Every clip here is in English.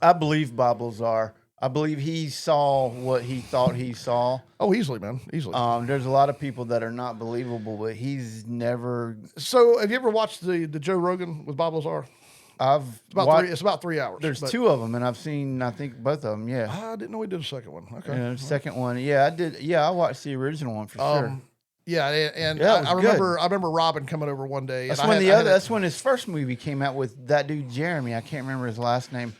I believe Bob Lazar. I believe he saw what he thought he saw. Oh, easily, man, easily. There's a lot of people that are not believable, but he's never. So, have you ever watched the Joe Rogan with Bob Lazar? I've It's about 3 hours. There's two of them, and I've seen, I think, both of them. Yeah. I didn't know he did a second one. Okay. The second one, yeah, I did. Yeah, I watched the original one for sure. Yeah, and Yeah, it was I remember good. I remember Robin coming over one day. That's and when that's when his first movie came out with that dude Jeremy. I can't remember his last name.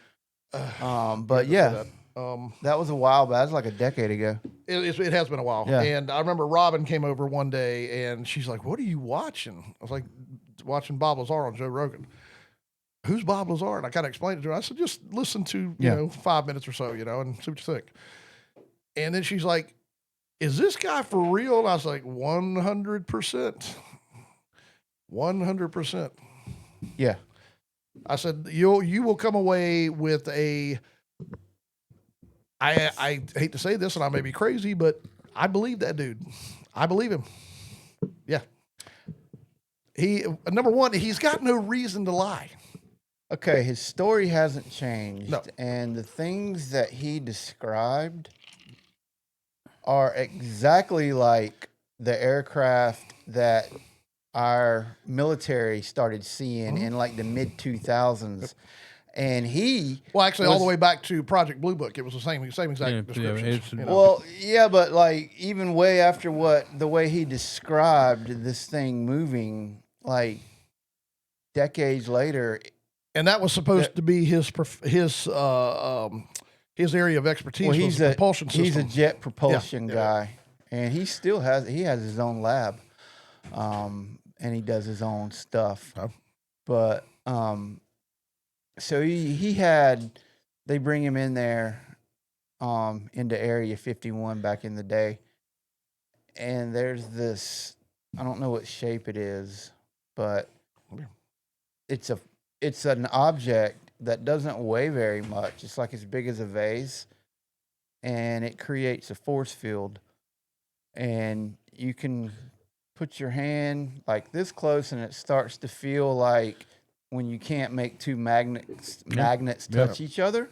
But yeah, that was a while back. That was like a decade ago. It has been a while. Yeah. And I remember Robin came over one day, and she's like, "What are you watching?" I was like, "Watching Bob Lazar on Joe Rogan." Who's Bob Lazar? And I kind of explained it to her. I said, "Just listen to you know 5 minutes or so, and see what you think." And then she's like, "Is this guy for real?" And I was like, 100%. 100%. Yeah. I said, you will come away with a, I hate to say this and I may be crazy, but I believe that dude. I believe him. Yeah. Number one, he's got no reason to lie. Okay, his story hasn't changed, No. and the things that he described are exactly like the aircraft that our military started seeing in like the mid 2000s. And Well, actually, all the way back to Project Blue Book, it was the same exact description. Well, yeah, but like even way after the way he described this thing moving, like decades later. And that was supposed to be his area of expertise. Well, was the propulsion system. He's a jet propulsion guy, and he has his own lab, and he does his own stuff. Oh. But so they bring him in there, into Area 51 back in the day, and there's this, I don't know what shape it is, but it's an object that doesn't weigh very much. It's like as big as a vase, and it creates a force field. And you can put your hand like this close, and it starts to feel like when you can't make two magnets touch each other.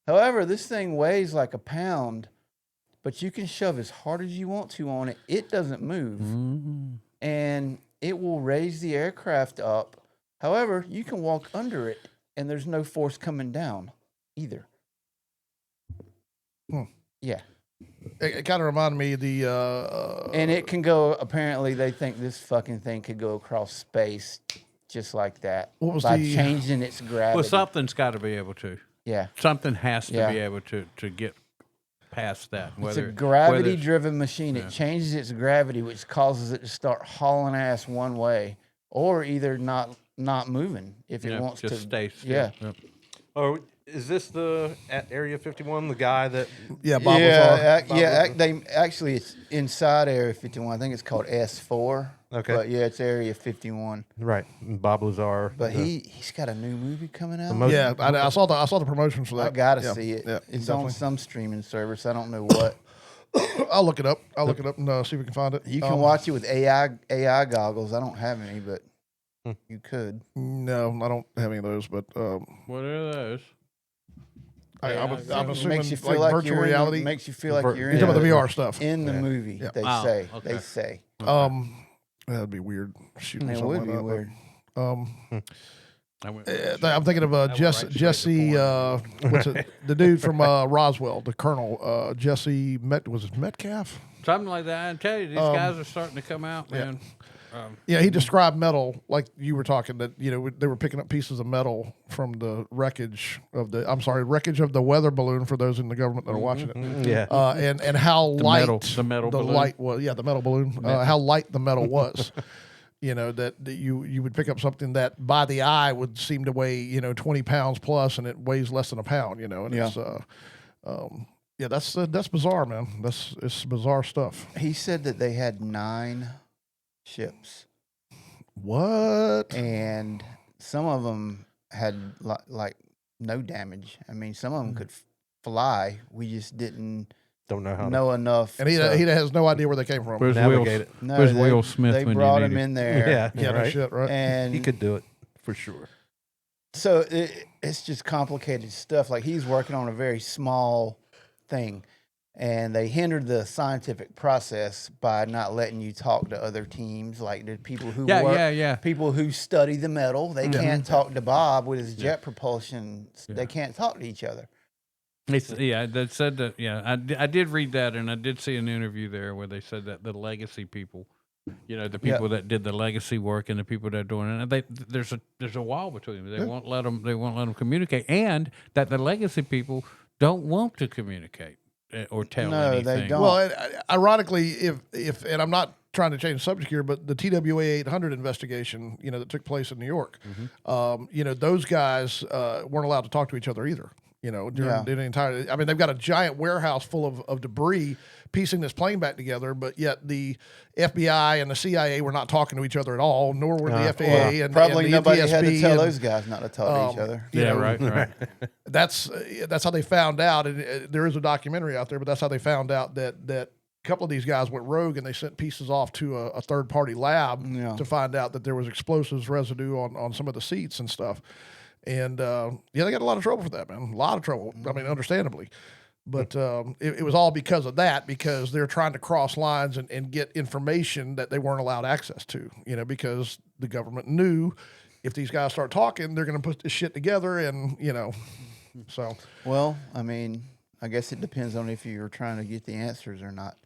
However, this thing weighs like a pound, but you can shove as hard as you want to on it. It doesn't move. Mm-hmm. And it will raise the aircraft up. However, you can walk under it, and there's no force coming down either. Yeah. It kind of reminded me of the... and it can go, apparently, they think this fucking thing could go across space just like that. What was by changing its gravity. Well, something's got to be able to. Yeah. Something has to be able to get past that. It's a gravity-driven machine. It changes its gravity, which causes it to start hauling ass one way, or either not moving if it wants just to stay still. Yeah. Yep. Oh, is this at Area 51? The guy that? Yeah, Bob Lazar. Actually, it's inside Area 51. I think it's called S4. Okay. But yeah, it's Area 51. Right, Bob Lazar. But he's got a new movie coming out. Yeah, I saw the promotions for that. I gotta see it. Yeah, it's definitely. on some streaming service. I don't know what. I'll look it up. I'll look it up and see if we can find it. You can watch it with AI goggles. I don't have any, but you could. No, I don't have any of those. But What are those? I'm It assuming makes you feel like virtual you're reality. Makes you feel like you're You're in talking about the VR stuff. in the movie. Yeah. They Oh, say. okay. They say. That'd be weird. Shooting It something would like be that, weird. I'm thinking of Jesse. What's it? The dude from Roswell, the Colonel Jesse Metcalf. Something like that. I tell you, these guys are starting to come out, man. Yeah, he described metal like you were talking that they were picking up pieces of metal from the wreckage of the weather balloon for those in the government that are watching it. Yeah. And how light the metal balloon. light was. Yeah, the metal balloon. How light the metal was. That you would pick up something that by the eye would seem to weigh 20 pounds plus, and it weighs less than a pound. And it's that's bizarre, man. It's bizarre stuff. He said that they had 9 ships, What? and some of them had like no damage. I mean, some of them could fly. We just didn't Don't know how. know enough. And he has no idea where they came from. Where's Navigate it. No, Where's they- Will Smith They when you brought need him him? in there. Yeah, Yeah, no right. shit, right? And He could do it for sure. So it's just complicated stuff. Like he's working on a very small thing, and they hindered the scientific process by not letting you talk to other teams, like the people who work, people who study the metal. They can't talk to Bob with his jet propulsion. They can't talk to each other. They said that. Yeah, I did read that, and I did see an interview there where they said that the legacy people, the people that did the legacy work and the people that are doing it, there's a wall between them. They won't let them. They won't let them communicate, and that the legacy people don't want to communicate or tell anything. They don't. Well, ironically, if and I'm not trying to change the subject here, but the TWA 800 investigation, that took place in New York, those guys weren't allowed to talk to each other either. During the entire, I mean, they've got a giant warehouse full of debris piecing this plane back together, but yet the FBI and the CIA were not talking to each other at all, nor were the FAA and probably and the nobody had to NTSB tell those guys not to talk to each other. Right. That's how they found out, and there is a documentary out there, but that's how they found out that a couple of these guys went rogue and they sent pieces off to a third party lab to find out that there was explosives residue on some of the seats and stuff. And they got a lot of trouble for that, man. A lot of trouble. I mean, understandably. But it was all because of that, because they're trying to cross lines and get information that they weren't allowed access to, because the government knew if these guys start talking, they're going to put this shit together and, so. Well, I mean, I guess it depends on if you're trying to get the answers or not.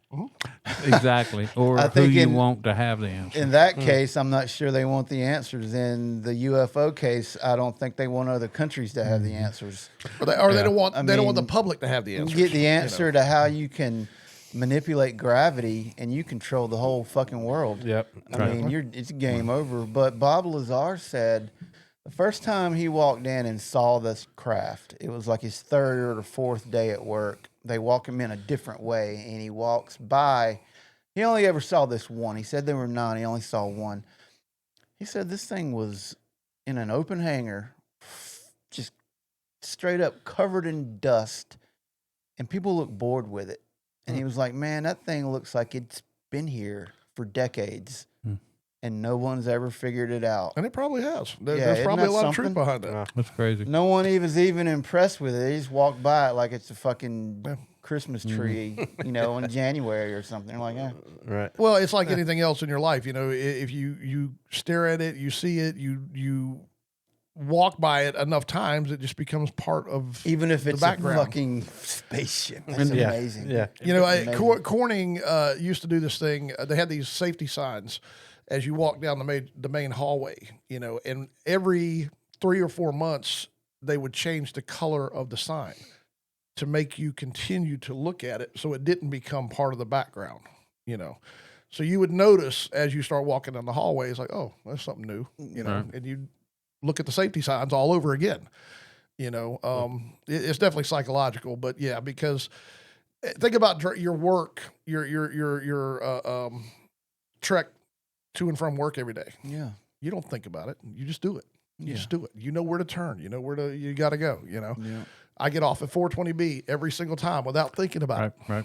Exactly. Or I who think you want to have the answer. In that case, I'm not sure they want the answers. In the UFO case, I don't think they want other countries to have the answers. Or they don't want don't want the public to have the answer. You get the answer to how you can manipulate gravity and you control the whole fucking world. Yep. I mean, it's game over. But Bob Lazar said the first time he walked in and saw this craft, it was like his third or fourth day at work. They walk him in a different way, and he walks by. He only ever saw this one. He said there were 9. He only saw one. He said this thing was in an open hangar, just straight up covered in dust, and people looked bored with it. And he was like, man, that thing looks like it's been here for decades, and no one's ever figured it out. And it probably has. There's probably a lot of truth behind it. That's crazy. No one was even impressed with it. They just walked by it like it's a fucking Christmas tree, in January or something. Like, Right. Well, it's like anything else in your life. If you stare at it, you see it, you walk by it enough times, it just becomes part of even if it's the background. A fucking spaceship. That's amazing. Yeah. Corning used to do this thing. They had these safety signs as you walk down the main hallway, and every 3 or 4 months they would change the color of the sign to make you continue to look at it so it didn't become part of the background, So you would notice as you start walking down the hallway, it's like, oh, that's something new, and you look at the safety signs all over again, it's definitely psychological, but yeah, because think about your work, your trek to and from work every day. Yeah. You don't think about it. You just do it. You just do it. You know where to turn. You know where you got to go, Yeah. I get off at 420B every single time without thinking about it. Right.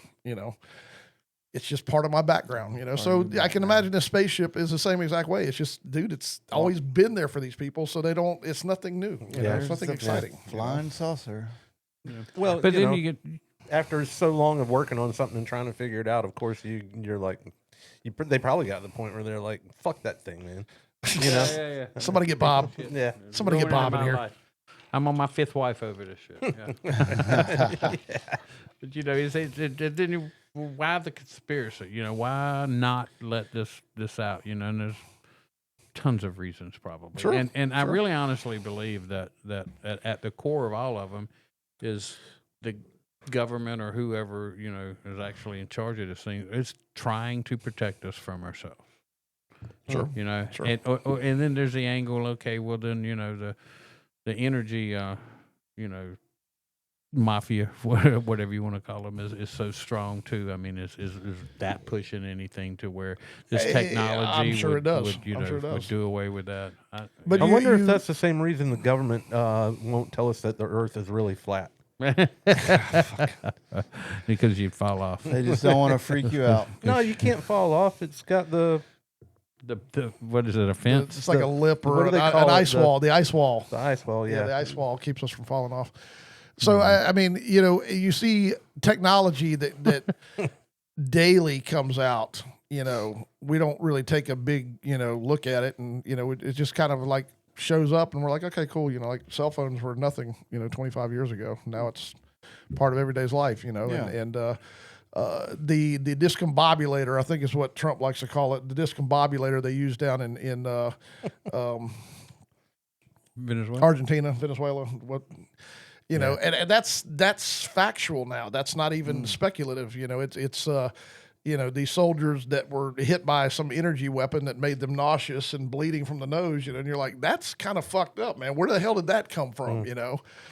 It's just part of my background, So I can imagine this spaceship is the same exact way. It's just, dude, it's always been there for these people, so it's nothing new. It's nothing exciting. Flying saucer. Yeah. Well, But then you get after so long of working on something and trying to figure it out, of course you're like, they probably got to the point where they're like, fuck that thing, man. Yeah. Somebody get Bob. Yeah. Somebody get Bob in here. Life. I'm on my 5th wife over this shit. Yeah. But then why the conspiracy? Why not let this out? And there's tons of reasons probably. Sure. And I really honestly believe that at the core of all of them is the government or whoever is actually in charge of this thing is trying to protect us from ourselves. Sure. Sure. And then there's the angle. Okay, well then the energy, mafia, whatever you want to call them, is so strong too. I mean, is that pushing anything to where this technology I'm sure it does. would do away with that? But I wonder if that's the same reason the government won't tell us that the Earth is really flat. Because you'd fall off. They just don't want to freak you out. No, you can't fall off. It's got the the what is it? A fence? It's like a lip what or do they an call it? ice wall. The ice wall. The ice wall, Yeah, yeah. the ice wall keeps us from falling off. So I mean, you see technology that daily comes out. We don't really take a big look at it, and it just kind of like shows up, and we're like, okay, cool. Like cell phones were nothing 25 years ago. Now it's part of everyday's life. And the discombobulator, I think is what Trump likes to call it. The discombobulator they use down in Venezuela. Argentina, Venezuela, and that's factual now. That's not even speculative. It's these soldiers that were hit by some energy weapon that made them nauseous and bleeding from the nose. And you're like, that's kind of fucked up, man. Where the hell did that come from?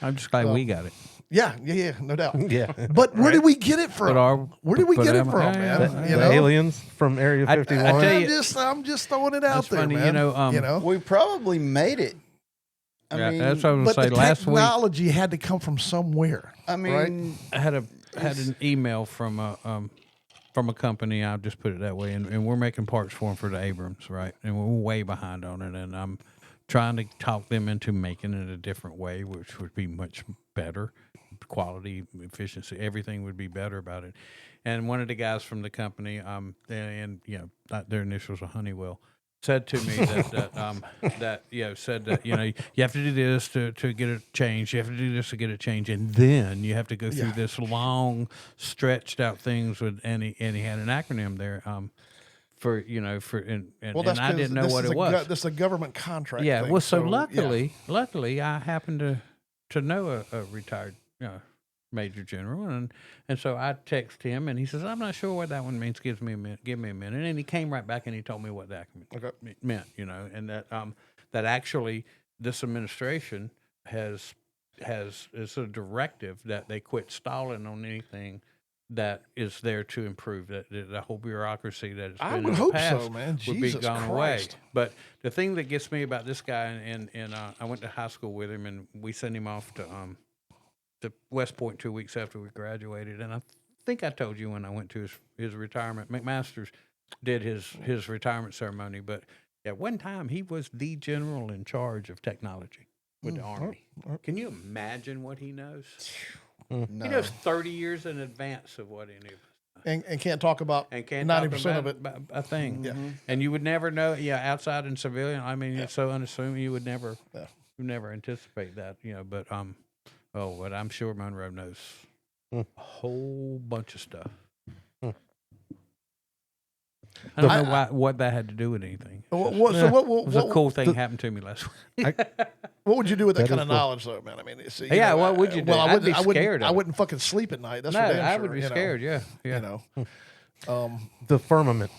I'm just glad we got it. Yeah, no doubt. Yeah. But where did we get it from? Where did we get it from, man? The aliens from Area 51. I tell you- I'm just throwing it out That's there, funny, man. We probably made it. Yeah, I mean, that's what I was But gonna the say. Last week, technology had to come from somewhere. I mean, I had an email from a company. I'll just put it that way, and we're making parts for them for the Abrams, right? And we're way behind on it, and I'm trying to talk them into making it a different way, which would be much better. Quality, efficiency, everything would be better about it. And one of the guys from the company, and their initials are Honeywell, said to me that you have to do this to get it changed. You have to do this to get it changed, and then you have to go through this long, stretched out things with. And he had an acronym there. And I didn't know what it was. This is a government contract. Yeah. thing, Well, so yeah. luckily, I happened to know a retired major general, and so I text him, and he says, "I'm not sure what that one means. Give me a minute." And he came right back and he told me what that meant, and that actually this administration has it's a directive that they quit stalling on anything that is there to improve that the whole bureaucracy that it's been I in would the hope past so, man. would be Jesus gone away. Christ. But the thing that gets me about this guy, and I went to high school with him, and we sent him off to West Point 2 weeks after we graduated, and I think I told you when I went to his retirement. McMaster's did his retirement ceremony, but at one time he was the general in charge of technology with the Army. Can you imagine what he knows? no. He knows 30 years in advance of what any of us And can't talk about and can't 90% talk of it. about a thing. Yeah. And you would never know. Yeah, outside in civilian. I mean, it's so unassuming. You would never, Yeah. you never anticipate that. But but I'm sure Monroe knows a whole bunch of stuff. I don't know what that had to do with anything. So It was a cool thing the- happened to me last week. What would you do with that That kind is of cool. knowledge, though, man? I mean, it's, Yeah, what would you do? Well, I'd be scared of I it. wouldn't fucking sleep at night. That's No, for damn I sure, would be scared. Yeah. The firmament.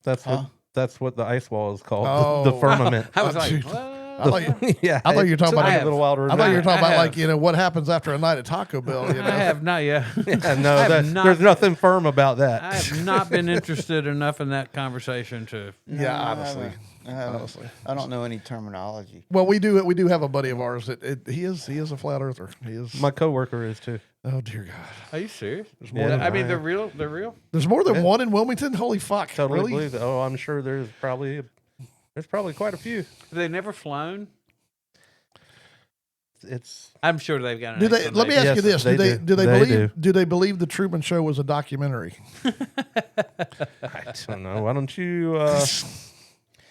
That's Huh? that's what the ice wall is called. Oh. The firmament. I was like, Dude. what? I thought you, Yeah, I thought you were talking it about took me I a little while to I remember. thought you were talking I about have. what happens after a night at Taco Bell. I have not yet. Yeah, no, I have not- there's nothing firm about I that. have not been interested enough in that conversation to. Yeah, I honestly. haven't. I haven't. Honestly. I don't know any terminology. Well, we do have a buddy of ours that he is a flat earther. He is. My coworker is too. Oh dear God. Are you serious? more than I mean, I the am. real. There's more than one in Wilmington. Holy fuck! Totally really? believe that. Oh, I'm sure there's probably quite a few. Have they never flown? It's I'm sure they've got. An Do they? Let me ask Yes, you this: they Do do. they They believe? do. Do they believe the Truman Show was a documentary? I don't know. Why don't you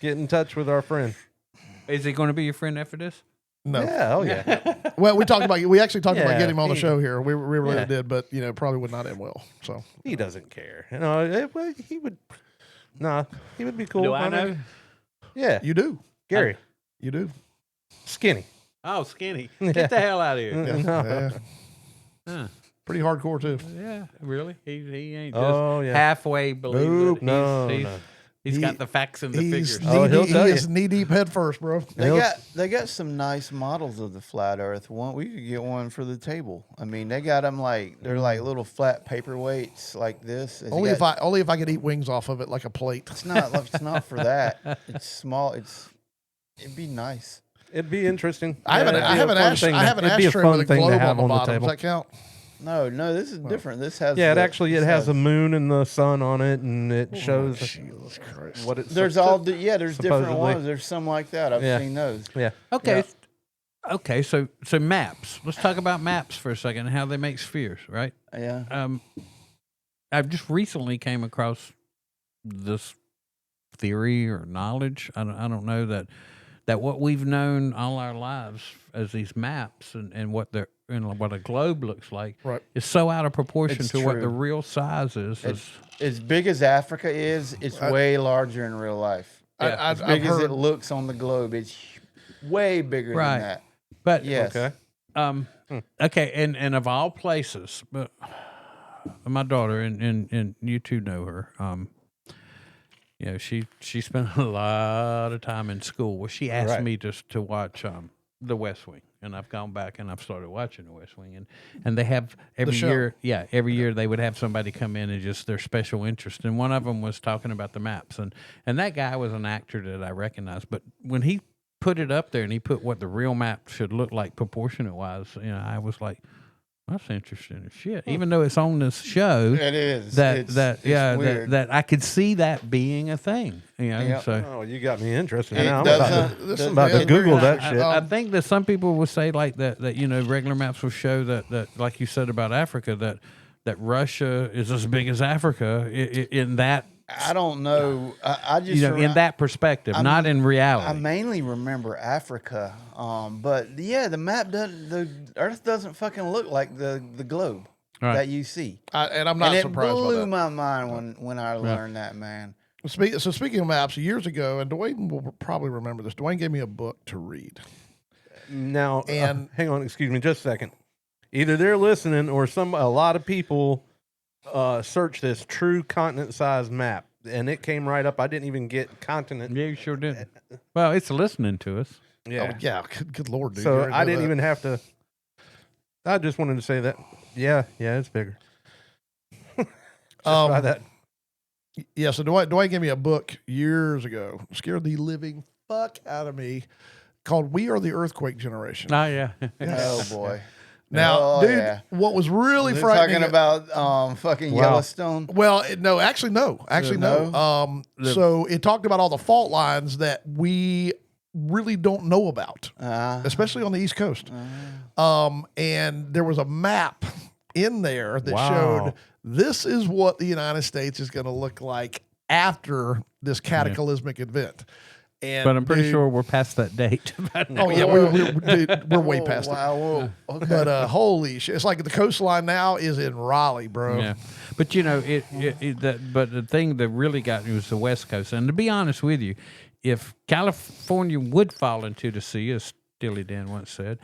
get in touch with our friend? Is he going to be your friend after this? No. Yeah, oh yeah. Well, we talked about. We actually talked about Yeah, getting him on the he- show here. We really Yeah. did, but probably would not end well. So He doesn't care. Well, he would. Nah, he would be cool. Do I know? mean, yeah, you do. Gary, You do. skinny. Oh, skinny! Yeah. Get the hell out of here! Yeah. No. Yeah. Huh. Pretty hardcore too. Yeah, really? He ain't just Oh yeah. halfway believe Nope. it. No, He's no. He's He- got the facts and the He's figures. Oh, he'll tell he you. is knee deep head first, bro. They got some nice models of the flat Earth. We could get one for the table. I mean, they got them they're like little flat paperweights like this. Only if I could eat wings off of it like a plate. It's not for that. It's small. It'd be nice. It'd be interesting. I have an it'd be a fun ash, thing I to- have an it'd be a ashtray fun with a thing to globe have on the on the bottom. Does table. that count? No, this is different. This has Yeah, it the- actually this it has has- the moon and the sun on it, and it shows Jesus Christ. what it's. There's all the, there's different supposedly. ones. There's some like that. I've Yeah. seen those. Yeah. Okay. Okay, so maps. Let's talk about maps for a second and how they make spheres, right? Yeah. I've just recently came across this theory or knowledge. I don't know that what we've known all our lives as these maps and what they're what a globe looks like Right. is so out of proportion It's to what the true. real size is. As big as Africa is, it's way larger in real life. Yeah. As big as it looks on the globe, it's way bigger Right. than that. But Yes. Okay. Okay, and of all places, but my daughter and you two know her. You know, she spent a lot of time in school. Well, she asked Right. me just to watch The West Wing, and I've gone back and I've started watching The West Wing, and they have every show. year, every year they would have somebody come in and just their special interest, and one of them was talking about the maps, and that guy was an actor that I recognized, but when he put it up there and he put what the real map should look like proportionate wise, I was like, that's interesting as shit. Even though it's on this show, It is. it's weird. that I could see that being a thing. Yep. So Oh, you got me interested It now. I'm doesn't- about to yeah, Google we're that not- shit. I think that some people will say like that regular maps will show that like you said about Africa that Russia is as big as Africa in that I don't know. I just in that perspective, not in reality. I mainly remember Africa, but yeah, the map doesn't. The Earth doesn't fucking look like the globe Right. that you see. And I'm not And it surprised by blew that. my mind when I learned that, man. So speaking of maps, years ago, and Dwayne will probably remember this. Dwayne gave me a book to read. Now, And- hang on, excuse me, just a second. Either they're listening or a lot of people search this true continent size map, and it came right up. I didn't even get continent. Yeah, you sure did. Well, it's listening to us. Oh, yeah, good lord, dude. So You already I know didn't that. even have to. I just wanted to say that. Yeah, it's bigger. Just by that. Yeah, so Dwayne gave me a book years ago, scared the living fuck out of me, called "We Are the Earthquake Generation." Oh yeah. Oh boy. Now, Oh, dude, yeah. what was really They're frightening talking about fucking Wow. Yellowstone. Well, no, actually, no. So it talked about all the fault lines that we really don't know about, especially on the East Coast. And there was a map in there that Wow. showed this is what the United States is going to look like after this cataclysmic event. And But I'm pretty dude- sure we're past that date. Oh yeah, we're way Oh, past it. wow, whoa. Okay. But holy shit, it's like the coastline now is in Raleigh, bro. Yeah, but but the thing that really got me was the West Coast. And to be honest with you, if California would fall into the sea, as Steely Dan once said,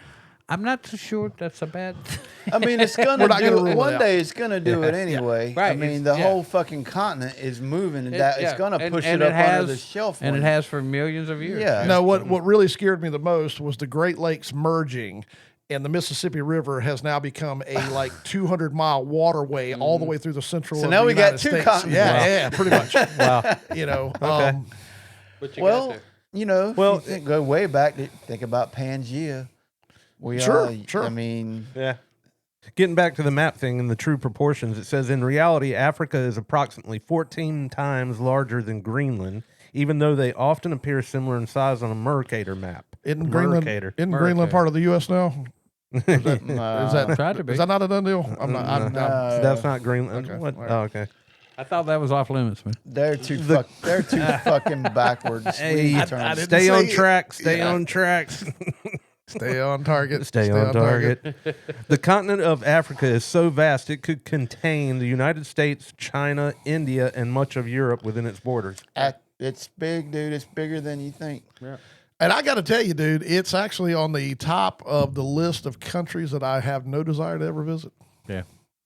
I'm not so sure that's a bad thing. I mean, it's gonna We're not gonna do rule it. it One out. day it's gonna do it anyway. Right, I mean, it's- the yeah. whole fucking continent is moving, and that it's gonna push it and up has, under the shelf. and one it has for millions of years. Yeah. No, what really scared me the most was the Great Lakes merging, and the Mississippi River has now become a like 200-mile waterway all the way through the central. So of now the we got United two States. continents. Yeah, Wow. yeah, pretty much. Wow. You know, Well, you know, Well, if you go way back. Think about Pangea. Sure, sure. I mean, Yeah. Getting back to the map thing and the true proportions, it says in reality, Africa is approximately 14 times larger than Greenland, even though they often appear similar in size on a Mercator map. isn't Greenland Mercator. Greenland part of the U.S. now? Is that Tried to be. is that not a done deal? I'm not. I'm, That's not Greenland. okay, What? all right. Oh, okay. I thought that was off limits, man. they're too fucking backwards. Hey, We turn- didn't stay on say it. track. Stay Yeah. on track. Stay on target. Stay on target. The continent of Africa is so vast it could contain the United States, China, India, and much of Europe within its borders. It's big, dude. It's bigger than you think. And I got to tell you, dude, it's actually on the top of the list of countries that I have no desire to ever visit. Yeah.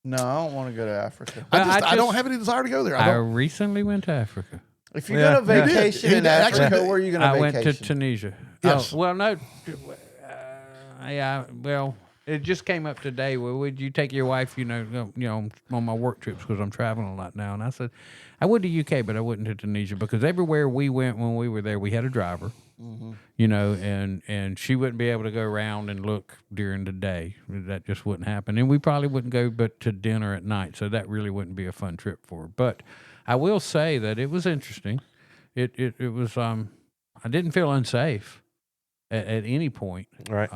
No, I don't want to go to Africa. Well, I don't have any desire to go there. I I don't. recently went to Africa. If you're Yeah. gonna You did. vacation You in did. Actually, Africa, did. where are you gonna I went vacation? to Tunisia. Yes. Oh, well, no. Yeah. Well, It just came up today. Well, would you take your wife, on my work trips because I'm traveling a lot now? And I said, I would to UK, but I wouldn't to Tunisia because everywhere we went when we were there, we had a driver, and she wouldn't be able to go around and look during the day. That just wouldn't happen. And we probably wouldn't go but to dinner at night. So that really wouldn't be a fun trip for her. But I will say that it was interesting. It was, I didn't feel unsafe at any point. Right.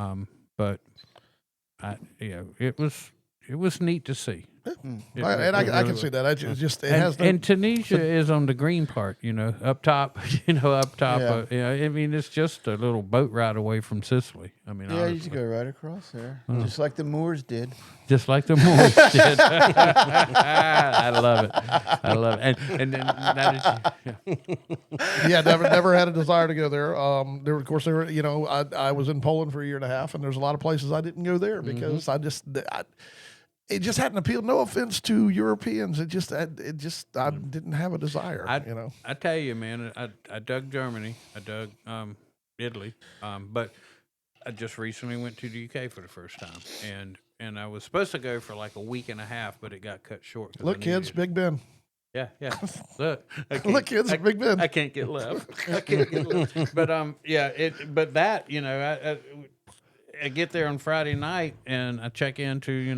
But it was neat to see. I can see that. It has and Tunisia is on the green part, up top, I mean, it's just a little boat ride away from Sicily. I mean, Yeah, you honestly. just go right across there, just like the Moors did. Just like the Moors did. I love it. And then yeah, never had a desire to go there. Of course, I was in Poland for a year and a half, and there's a lot of places I didn't go there because it just hadn't appealed. No offense to Europeans, I didn't have a desire. I tell you, man, I dug Germany, I dug Italy, but I just recently went to the UK for the first time, and I was supposed to go for like a week and a half, but it got cut short. Look, kids, Big Ben. Yeah. Look, Look, kids, Big Ben. I can't get left. But I get there on Friday night and I check into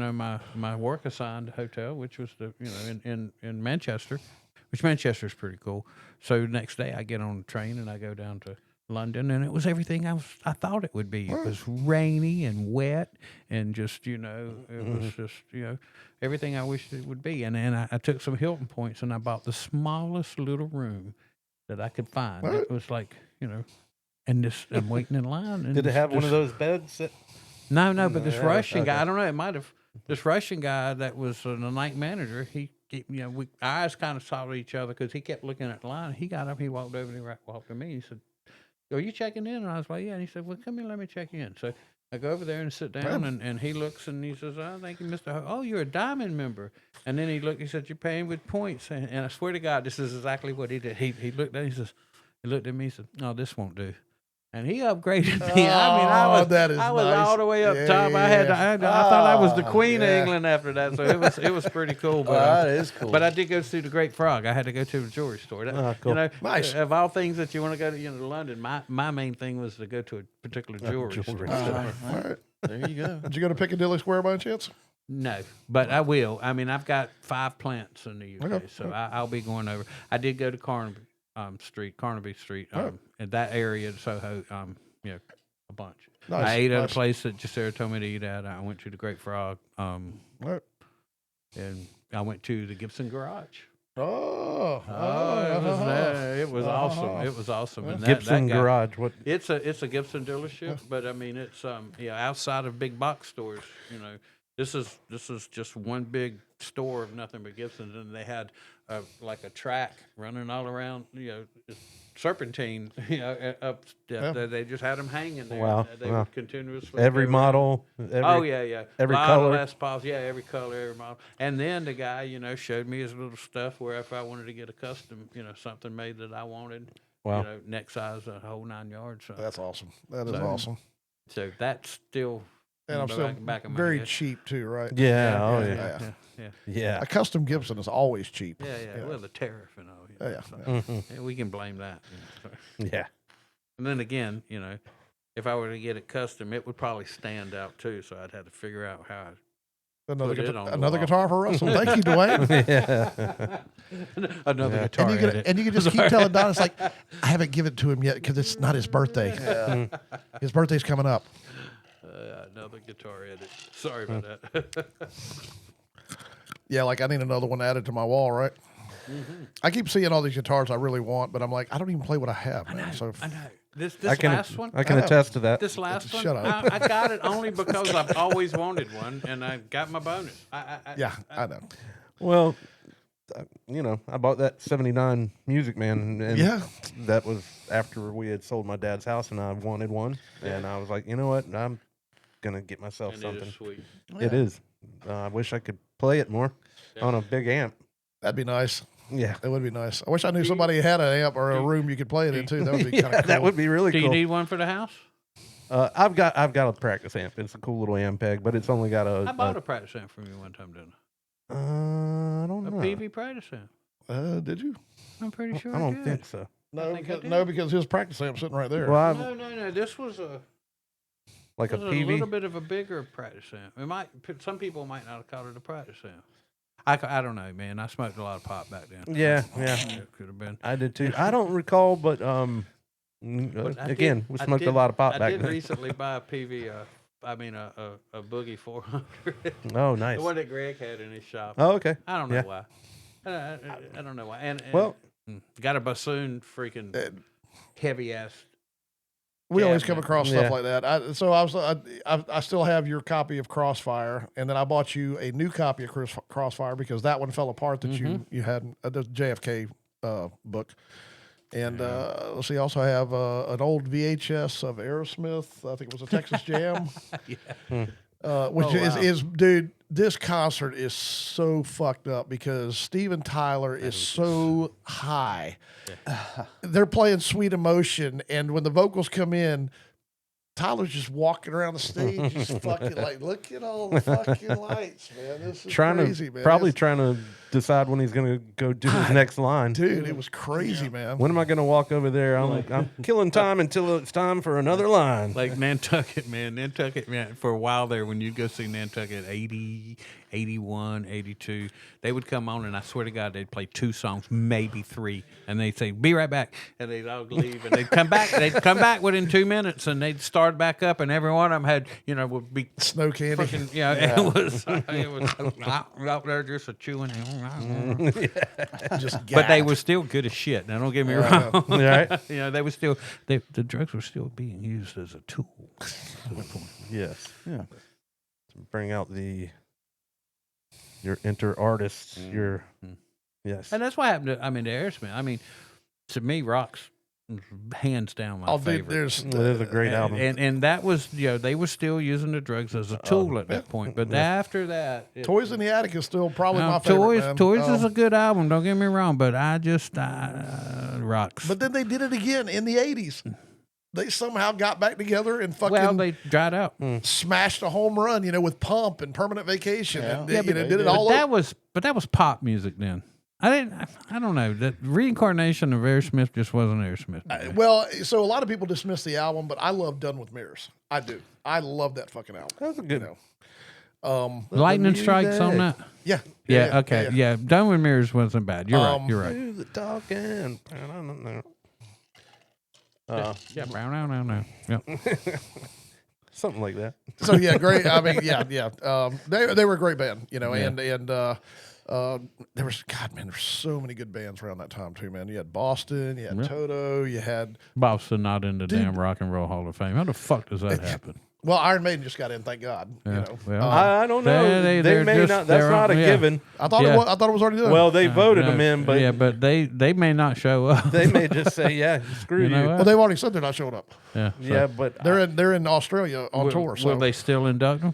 my work assigned hotel, which was in Manchester, which Manchester's pretty cool. So next day I get on the train and I go down to London, and it was everything I thought it would be. It was rainy and wet, and just it was just everything I wished it would be. And then I took some Hilton points and I bought the smallest little room that I could find. What? It was like and just I'm waiting in line. And Did it have one of just- those beds? No, but this Yeah, Russian guy, okay. I don't know, it might have, this Russian guy that was the night manager, our eyes kind of saw each other because he kept looking at the line. He got up, he walked over and he walked to me. He said, "Are you checking in?" And I was like, "Yeah." And he said, "Well, come here, let me check you in." So I go over there and sit down, and he looks and he says, "Oh, thank you, Mr. Oh, you're a diamond member." And then he said, "You're paying with points." And I swear to God, this is exactly what he did. He looked at me, he looked at me, he said, "No, this won't do." And he upgraded me. I was that is I was nice. all the way up Yeah, top. yeah. I thought I was the Oh, queen yeah. of England after that. So it was pretty cool. But That is cool. But I did go see the Great Frog. I had to go to the jewelry store. Cool. Nice. Of all things that you want to go to, London, my main thing was to go to a particular jewelry store. All right. There you go. Did you go to Piccadilly Square by any chance? No, but I will. I mean, I've got 5 plants in the UK, Okay. so I'll be going over. I did go to Carnaby Street, in that area, Soho, a bunch. Nice, I ate at a nice. place that Sarah told me to eat at. I went to the Great Frog, All right. and I went to the Gibson Garage. Oh, It was awesome. It was awesome. And Gibson that guy- Garage. What? It's a Gibson dealership, but I mean it's outside of big box stores. This is just one big store of nothing but Gibsons, and they had like a track running all around. Serpentine. Up. They just had them hanging there. Wow, They wow. would continuously. Every go model. Oh yeah. every Lot color? of Les Pauls, every color, every model. And then the guy, showed me his little stuff where if I wanted to get a custom, something made that I wanted, Wow. neck size, a whole 9 yards. So, That's awesome. That is So- awesome. so that's still And I'm in the still back of my very head. cheap too, right? Yeah. Oh yeah, yeah. yeah. Yeah. A custom Gibson is always cheap. Yeah. Well, the tariff and all. Yeah, so, Mhm. yeah, we can blame that. Yeah. And then again, if I were to get it custom, it would probably stand out too. So I'd have to figure out how. Another Put it guitar, on the another wall. guitar for Russell. Thank you, Dwayne. Yeah. Another Yeah. guitar. And you can just keep telling Don, it's like, I haven't given it to him yet because it's not his birthday. His birthday's coming up. Another guitar edit. Sorry about that. Yeah, like I need another one added to my wall, right? I keep seeing all these guitars I really want, but I'm like, I don't even play what I have, man. So I know. This I can last one. I can I know. attest to that. This last one, Shut up. I got it only because I've always wanted one, and I got my bonus. yeah, I know. Well, I bought that '79 Music Man, and Yeah. that was after we had sold my dad's house, and I wanted one, and I was like, you know what, I'm gonna get myself And it something. is sweet. It is. I wish I could play it more on a big amp. That'd be nice. Yeah, That would be nice. I wish I knew somebody had an amp or a room you could play it in too. That would be kind of cool. that would be really Do cool. you need one for the house? I've got a practice amp. It's a cool little Ampeg, but it's only got I bought a practice amp from you one time, didn't I I? don't A know. PV practice amp. Did you? I'm pretty sure. I don't did. think so. No, think I because, did. no, because his practice amp's sitting right there. Well, I've, No. This was a like a this was a little PV. bit of a bigger practice amp. It might. Some people might not have called it a practice amp. I don't know, man. I smoked a lot of pot back then. Yeah. It could have been. I did too. I don't recall, but But I again, did- we I smoked a did- lot of pot I back did then. recently buy a PV. I mean a Boogie 400. Oh, nice. The one that Greg had in his shop. Oh, okay. I don't know Yeah. why. I don't know why. And Well- got a bassoon freaking heavy ass. We always cabinet. come across Yeah. stuff like that. I still have your copy of Crossfire, and then I bought you a new copy of Crossfire because that one fell apart that you had the JFK book. And let's see, I also have an old VHS of Aerosmith. I think it was a Texas Jam, which Oh, wow. is dude. This concert is so fucked up because Steven Tyler is so high. They're playing Sweet Emotion, and when the vocals come in, Tyler's just walking around the stage, just fucking like, look at all the fucking lights, man. This is crazy, man. Probably It's- trying to decide when he's gonna go do his next line. dude, it was crazy, man. When am I gonna walk over there? I'm killing time until it's time for another line. Like Nantucket, man. Nantucket, man. For a while there, when you'd go see Nantucket 80, 81, 82, they would come on, and I swear to God, they'd play 2 songs, maybe 3, and they'd say, "Be right back," and they'd all leave, and they'd come back. They'd come back within 2 minutes, and they'd start back up, and every one of them had, would be Snow candy. freaking, it was out there just a chewing. Just But they gagged. were still good as shit. Now, don't get me wrong. All right. They were still, the drugs were still being used as a tool. To the point. Yes. Yeah. To bring out your inter artists. Your yes. And that's what happened to, to Aerosmith. To me, Rock's hands down my Oh, dude, favorite. there's It is a great album. And that was, they were still using the drugs as a tool at that point. But after that, Toys in the Attic is still probably my favorite. Toys, man. Toys is a good album. Don't get me wrong, but I just Rocks. But then they did it again in the '80s. They somehow got back together and fucking well, they dried out. smashed a home run, with Pump and Permanent Vacation, and Yeah, they, but did it all. But that was pop music then. I don't know. That reincarnation of Aerosmith just wasn't Aerosmith. Well, so a lot of people dismiss the album, but I love Done with Mirrors. I do. I love that fucking album. That was a good. Lightning music. strikes on that. Yeah. Yeah. Okay. Yeah. Done with Mirrors wasn't bad. You're right. You're right. Do the talking. I don't know. Yeah. No. Yep. Something like that. So yeah, great. Yeah. They were a great band, and there was there's so many good bands around that time too, man. You had Boston, you had Toto, you had Boston not in the damn Rock and Roll Hall of Fame. How the fuck does that happen? Iron Maiden just got in, thank God. Well, I don't know. They they're may just- not. That's they're not a on- yeah. given. I thought Yeah. I thought it was already done. Well, they voted No, them in, but yeah, but they may not show up. they may just say, "Yeah, screw you." You know what? well, they've already said they're not showing up. Yeah. so- Yeah, but They're in Australia on tour, so Will they still induct them?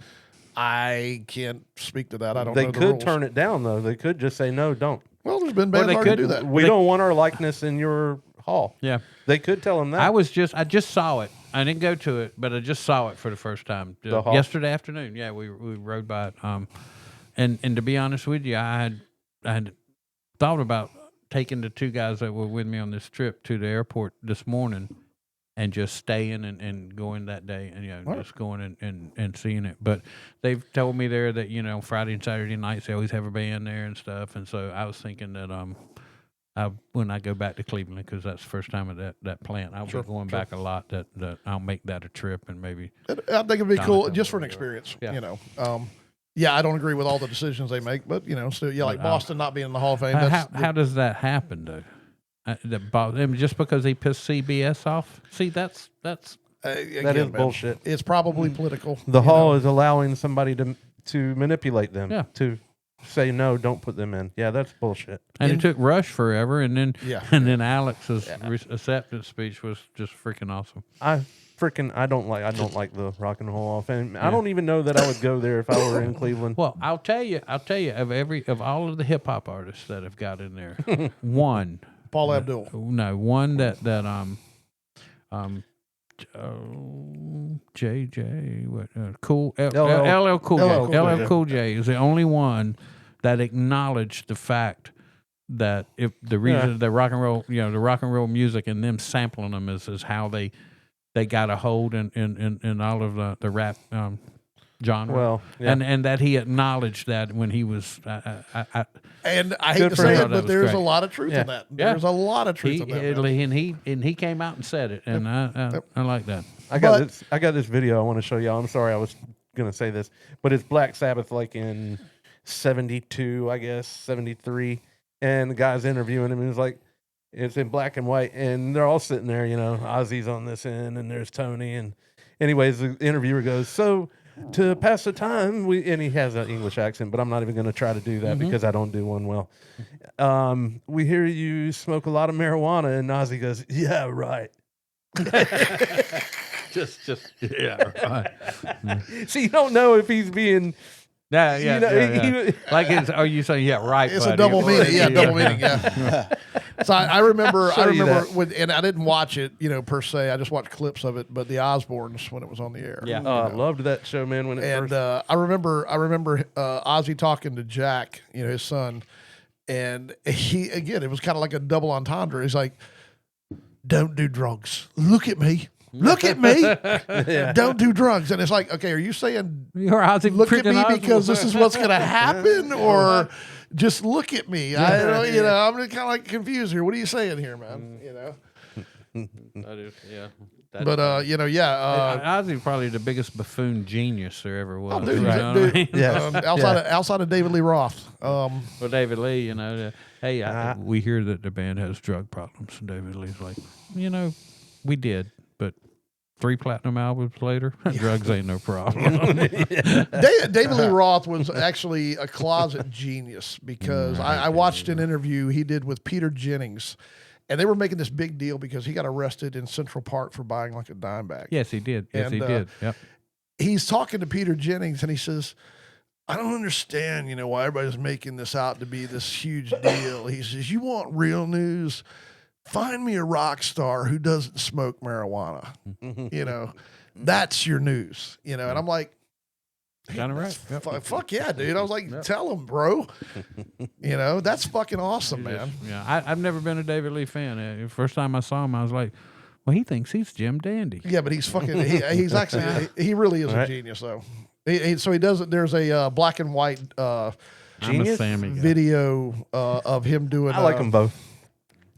I can't speak to that. I don't they know the could rules. turn it down though. They could just say, "No, don't. Well, there's been bands they already could- do that. We don't want our likeness in your hall." Yeah. They could tell them that. I just saw it. I didn't go to it, but I just saw it for the first time The hall? yesterday afternoon. Yeah, we rode by it. And to be honest with you, I had thought about taking the 2 guys that were with me on this trip to the airport this morning and just staying and going that day and just going and seeing it. But they've told me there that Friday and Saturday nights they always have a band there and stuff. And so I was thinking that when I go back to Cleveland, because that's the first time at that plant, I'll be going back a lot. That I'll make that a trip and maybe. I think it'd be cool Donovan just for an would do it. experience. Yeah. Yeah, I don't agree with all the decisions they make, but still, like Boston not being in the Hall of Fame. How does that happen though? Just because he pissed CBS off? See, that's that is bullshit. It's probably political. The hall is allowing somebody to manipulate them. Yeah. To say no, don't put them in. Yeah, that's bullshit. and it took Rush forever, and then Yeah. and then Alex's acceptance speech was just freaking awesome. I don't like the Rock and Roll Hall of Fame. I don't even know that I would go there if I were in Cleveland. Well, I'll tell you of all of the hip hop artists that have got in there, one Paul Abdul. No, one that JJ, what? Cool. LL Cool J. LL Cool LL J. Cool J is the only one that acknowledged the fact that if the reason the rock and roll, the rock and roll music and them sampling them is how they got a hold in all of the rap genre. Well, yeah. and that he acknowledged that when he was. And I hate Good to for say him. it, That but was there's great. a lot of truth Yeah. in that. Yeah. There's a lot of truth in that. man. And he came out and said it, and I like that. I got But- this. I got this video I want to show y'all. I'm sorry, I was gonna say this, but it's Black Sabbath, like in '72, I guess '73, and the guy's interviewing him, and he's like, it's in black and white, and they're all sitting there. Ozzy's on this end, and there's Tony, and anyways, the interviewer goes, "So, to pass the time, and he has an English accent, but I'm not even going to try to do that because I don't do one well. We hear you smoke a lot of marijuana," and Ozzy goes, "Yeah, right." Just right. So you don't know if he's being, Yeah. he- Like, are you saying right? It's buddy? a double meaning. Yeah, double meaning. Yeah. So I remember, Show you that. and I didn't watch it, per se. I just watched clips of it. But the Osbournes when it was on the air. Yeah. I loved that show, man. When it And first, I remember Ozzy talking to Jack, his son, and it was kind of like a double entendre. He's like, "Don't do drugs. Look at me. Look at me. Don't do drugs." And it's like, okay, are you saying You're Ozzy look at me freaking Osbourne. because this is what's going to happen, or just look at me? I don't, I'm kind of like confused here. What are you saying here, man? That is, yeah. But Ozzy's probably the biggest buffoon genius there ever was. dude, you know what I mean? Yes. outside of David Lee Roth. Well, David Lee, hey, we hear that the band has drug problems, and David Lee's like, we did, but 3 platinum albums later, drugs ain't no problem. David Lee Roth was actually a closet genius because I watched an interview he did with Peter Jennings, and they were making this big deal because he got arrested in Central Park for buying like a dime bag. Yes, he did. Yes, he And, did. Yep. He's talking to Peter Jennings, and he says, "I don't understand, why everybody's making this out to be this huge deal." He says, "You want real news? Find me a rock star who doesn't smoke marijuana. That's your news." And I'm like, Kind of right. Yep. fuck yeah, dude. I was like, tell him, bro. That's fucking awesome, man. Yeah, I've never been a David Lee fan. The first time I saw him, I was like, well, he thinks he's Jim Dandy. Yeah, but he's fucking, he's actually, he really is a genius, though. So he does, there's a black and white I'm a Genius? Sammy guy. video of him doing, I like them both.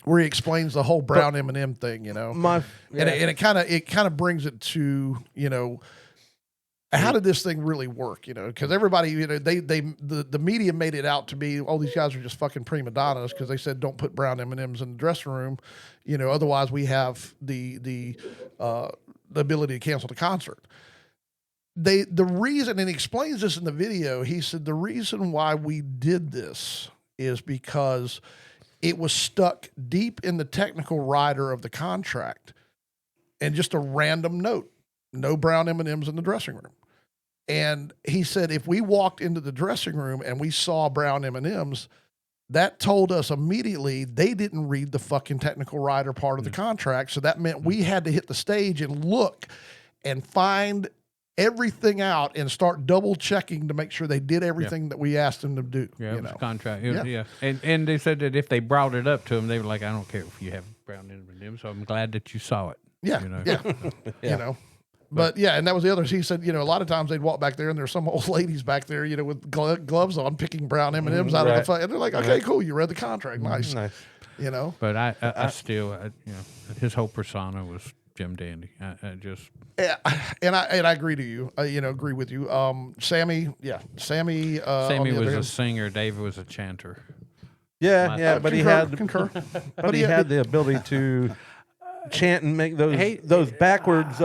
where he explains the whole brown M&M thing, And and it kind of brings it to, how did this thing really work? Because everybody, the media made it out to be, oh, these guys are just fucking prima donnas because they said don't put brown M&Ms in the dressing room, otherwise we have the ability to cancel the concert. The reason, and he explains this in the video, he said the reason why we did this is because it was stuck deep in the technical rider of the contract, and just a random note, no brown M&Ms in the dressing room. And he said, if we walked into the dressing room and we saw brown M&Ms, that told us immediately they didn't read the fucking technical rider part of the contract. So that meant we had to hit the stage and look and find everything out and start double checking to make sure they did everything that we asked them to do. Yeah, it was a contract. Yeah. Yeah. And they said that if they brought it up to him, they were like, I don't care if you have brown M&Ms, so I'm glad that you saw it. Yeah, Yeah. But yeah, and that was the other. He said, a lot of times they'd walk back there and there's some old ladies back there, with gloves on, picking brown M&Ms out of the fuck. And they're like, okay, cool, you read the contract, nice. But I still, his whole persona was Jim Dandy. I just. Yeah, and I agree to you. Agree with you. Sammy. Sammy was a singer. David was a chanter. but he had concur. but he had the ability to chant and make those backwards.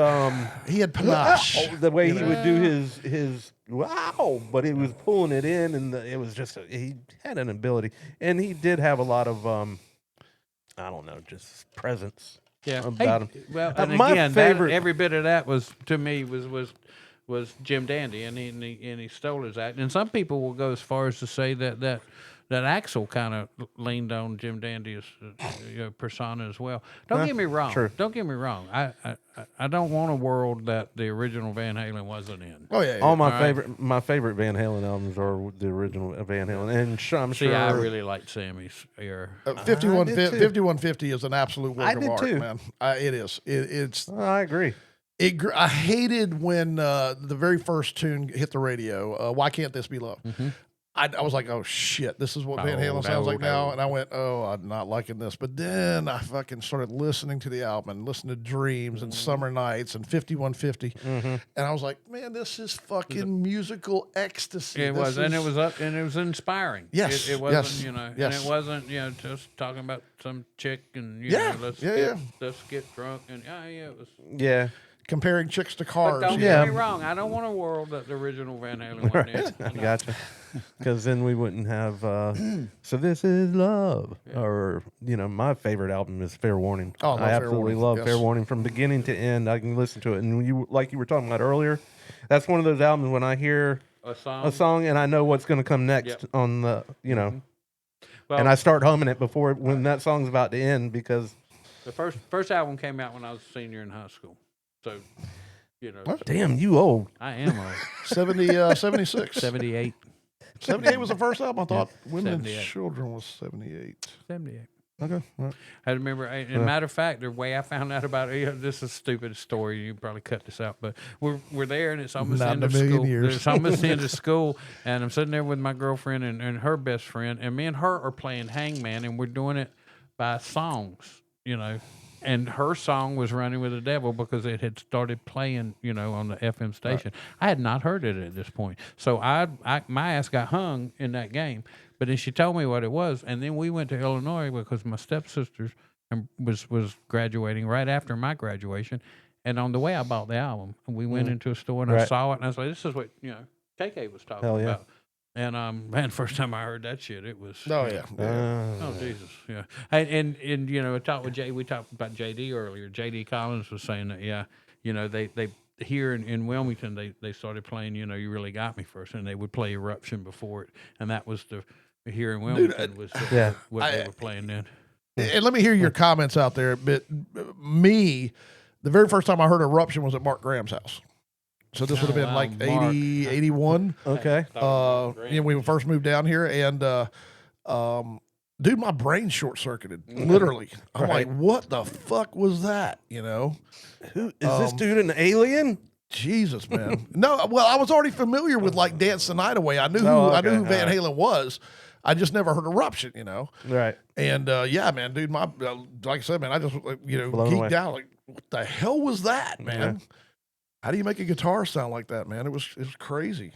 He had panache. The way he would do his wow, but he was pulling it in, and it was just he had an ability, and he did have a lot of I don't know, just presence. Yeah, about him. Well, and my again, favorite. every bit of that was to me was was Jim Dandy, and he stole his act. And some people will go as far as to say that Axl kind of leaned on Jim Dandy's persona as well. Don't get me wrong. true. Don't get me wrong. I don't want a world that the original Van Halen wasn't in. Oh yeah, yeah. All my right. favorite Van Halen albums are the original Van Halen, and I'm See, sure I really liked Sammy's era. 5150 is an absolute work I of did art, too. man. It is. It's. I agree. I hated when the very first tune hit the radio. Why can't this be love? I was like, oh shit, this is what Van Halen sounds like now. And I went, oh, I'm not liking this. But then I fucking started listening to the album and listening to Dreams and Summer Nights and 5150. And I was like, man, this is fucking musical ecstasy. It was, and it was inspiring. Yes, it wasn't, yes, and yes. it wasn't, just talking about some chick and Yeah, let's get drunk and it was. Yeah. comparing chicks to But cars. don't Yeah. get me wrong, I don't want a world that the original Van Halen wasn't in. I gotcha. Because then we wouldn't have. So this is love, or my favorite album is Fair Warning. Oh, I love I Fair absolutely Warning, love yes. Fair Warning from beginning to end. I can listen to it, and you were talking about earlier. That's one of those albums when I hear A song. a song and I know what's going to come next Yep. on the Well, and I start humming it before when that song's about to end because the first album came out when I was a senior in high school, so damn you old. I am old. 76. 78. 78 was the first album. I thought Women and 78. Children was 78. 78. Okay. All right. I remember, as a matter of fact, the way I found out about it, this is a stupid story. You probably cut this out, but we're there and it's almost Not end in of a million school. years. It's almost end of school, and I'm sitting there with my girlfriend and her best friend, and me and her are playing Hangman, and we're doing it by songs, And her song was Running with the Devil because it had started playing, on the FM station. I had not heard it at this point. So my ass got hung in that game. But then she told me what it was. And then we went to Illinois because my stepsister was graduating right after my graduation. And on the way, I bought the album. And we went into a store and I Right. saw it. And I was like, this is what, KK was talking Hell yeah. about. And man, first time I heard that shit, it was Oh, yeah. Oh Jesus, yeah, and I talked with Jay. We talked about JD earlier. JD Collins was saying that they here in Wilmington they started playing You Really Got Me first, and they would play Eruption before it, and that was here in Wilmington was Yeah. what they were playing then. And let me hear your comments out there. But me, the very first time I heard Eruption was at Mark Graham's house. So this would have been wow, like Mark. 80, 81. Okay. We first moved down here, and dude, my brain short circuited. Literally, I'm like, what the fuck was that? Who is this dude an alien? Jesus, man. No, well, I was already familiar with like Dance the Night Away. I knew okay. who Van All right. Halen was. I just never heard Eruption. Right. And yeah, man, dude, my like I said, man, I just Blown geeked away. out. Like, what the hell was that, man? How do you make a guitar sound like that, man? It was crazy.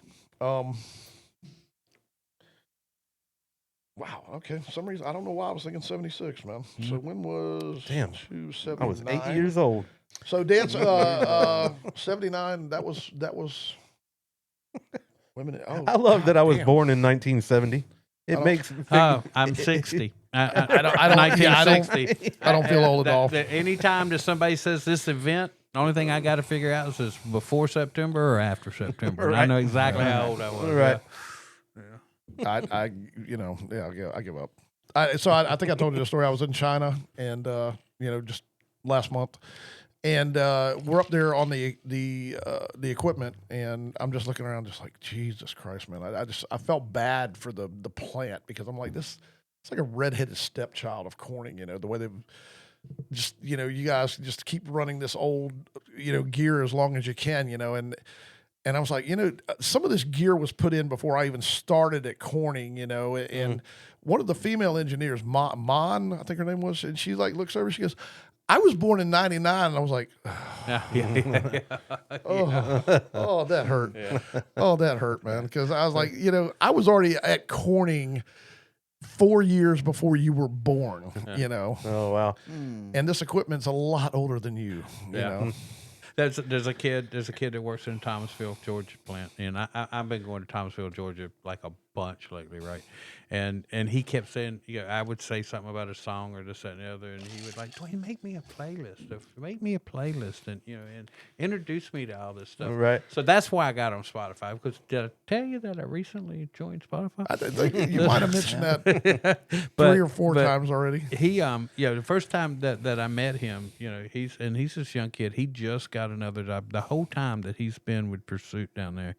Wow. Okay. For some reason, I don't know why I was thinking 76, man. So when was Damn. 279? I was 8 years old. So Dance 79. That was. Women. Oh, I love that I was damn. born in 1970. It don't- makes Oh, I'm 60. I don't 1960. I don't feel old at all. Anytime that somebody says this event, the only thing I got to figure out is before September or after September. And I know exactly how old I was. Right. I give up. I think I told you the story. I was in China, and just last month, and we're up there on the equipment, and I'm just looking around, just like Jesus Christ, man. I felt bad for the plant because I'm like this. It's like a redheaded stepchild of Corning, the way they've just you guys just keep running this old gear as long as you can, and I was like, some of this gear was put in before I even started at Corning, and one of the female engineers, Mon, I think her name was, and she like looks over, she goes, I was born in 99, and I was like, oh, that hurt. Oh, that hurt, man. Because I was like, I was already at Corning 4 years before you were born, Oh wow. and this equipment's a lot older than you, Yeah. know. there's a kid that works in Thomasville, Georgia plant, and I've been going to Thomasville, Georgia like a bunch lately, right? And he kept saying, I would say something about a song or this, that, and the other, and he would like, Dwayne, make me a playlist, and and introduce me to all this stuff. Right. So that's why I got on Spotify, because did I tell you that I recently joined Spotify? I think you might have mentioned that But- 3 or 4 but times already. He the first time that I met him, he's this young kid. He just got another job. The whole time that he's been with Pursuit down there,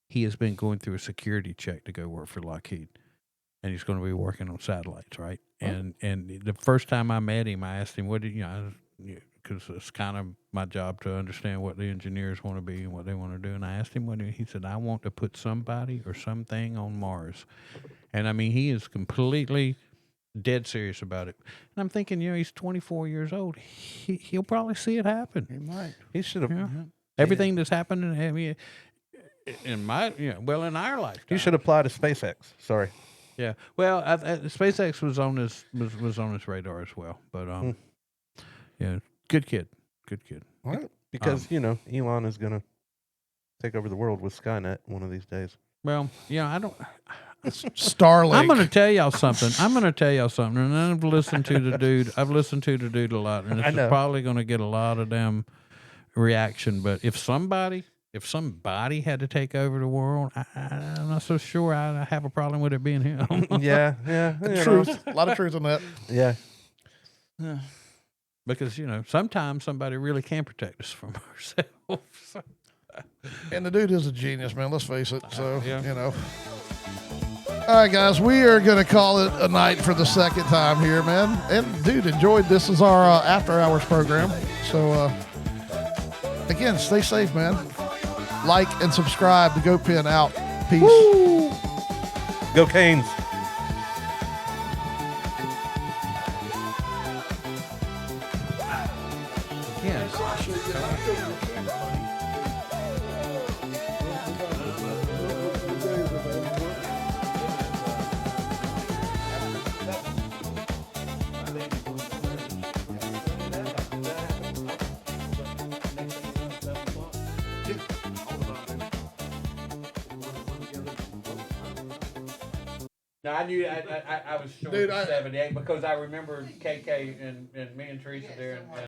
he has been going through a security check to go work for Lockheed, and he's going to be working on satellites, right? And the first time I met him, I asked him, "What did because it's kind of my job to understand what the engineers want to be and what they want to do." And I asked him he said, "I want to put somebody or something on Mars," and I mean he is completely dead serious about it. And I'm thinking, he's 24 years old. He'll probably see it happen. He might. He should have. Yeah. Everything that's happening in my, in our lifetime. He should apply to SpaceX. Sorry. Yeah. Well, SpaceX was on his radar as well. But yeah, good kid. All right. Because Elon is gonna take over the world with Skynet one of these days. Well, I don't. Starlink. I'm going to tell y'all something. And I've listened to the dude. I've listened to the dude a lot, and I it's know. probably going to get a lot of damn reaction. But if somebody had to take over the world, I'm not so sure I have a problem with it being him. Yeah. Truth. A lot of truth in that. Yeah. Because sometimes somebody really can protect us from ourselves. And the dude is a genius, man. Let's face it. So, Yeah. All right, guys, we are going to call it a night for the second time here, man. And, dude, enjoyed this as our after hours program. So, again, stay safe, man. Like and subscribe to Go Pin out. Peace. Go Canes. Yeah. No, I knew I was sure Dude, 78 because I remember KK and me and Teresa there. And